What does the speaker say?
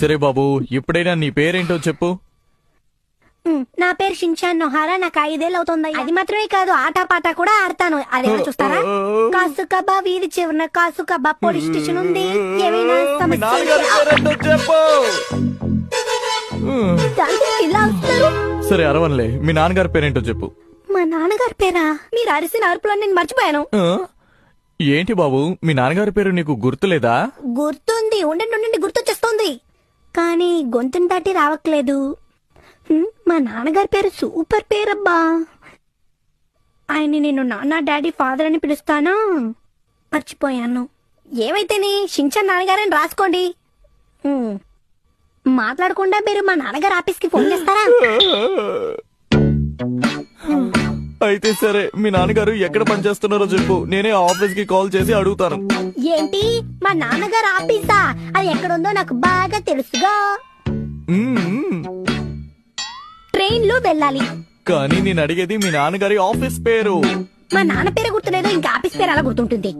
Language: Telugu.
సరే బాబు, ఇప్పుడైనా నీ పేరేంటో చెప్పు. నా పేరు షిన్చాన్ నొహారా. నాకు 5 ఏళ్ళు అవుతుంది. అది మాత్రమే కాదు, ఆటపాట కూడా ఆడతాను. అదేమో చూస్తారా? కాసుకబా వీధి చివరన కాసుకబా పోలీస్ స్టేషన్ ఉంది. ఏమైనా మీ సమస్య నాన్నగారి పేరేంటో చెప్పు. దాంతో ఇలా వస్తారు. సరే అరవన్లే, మీ నాన్నగారి పేరేంటో చెప్పు. మా నాన్నగారి పేరా? మీరు అరిసిన అరుపులో నేను మర్చిపోయాను. ఏంటి బాబు, మీ నాన్నగారి పేరు నీకు గుర్తులేదా? గుర్తుంది, ఉండండి గుర్తొచ్చేస్తుంది, కానీ గొంతుని దాటి రావట్లేదు. మా నాన్నగారి పేరు సూపర్ పేరబ్బా. ఆయన్ని నేను నాన్న, డాడీ, ఫాదర్ అని పిలుస్తానా? మర్చిపోయాను. ఏమైతేనే షిన్చాన్ నాన్నగారని రాసుకోండి. మాట్లాడకుండా మీరు మా నాన్నగారు ఆఫీస్కి ఫోన్ చేస్తారా? అయితే సరే, మీ నాన్నగారు ఎక్కడ పనిచేస్తున్నారో చెప్పు, నేనే ఆఫీస్ కి కాల్ చేసి అడుగుతాను. ఏంటి, మా నాన్నగారు ఆఫీసా? అది ఎక్కడుందో నాకు బాగా తెలుసుగా. ట్రైన్ లో వెళ్ళాలి. కానీ నేను అడిగేది మీ నాన్నగారి ఆఫీస్ పేరు. మా నాన్న పేరు గుర్తులేదు, ఇంకా ఆఫీస్ పేరు అలా గుర్తుంటుంది.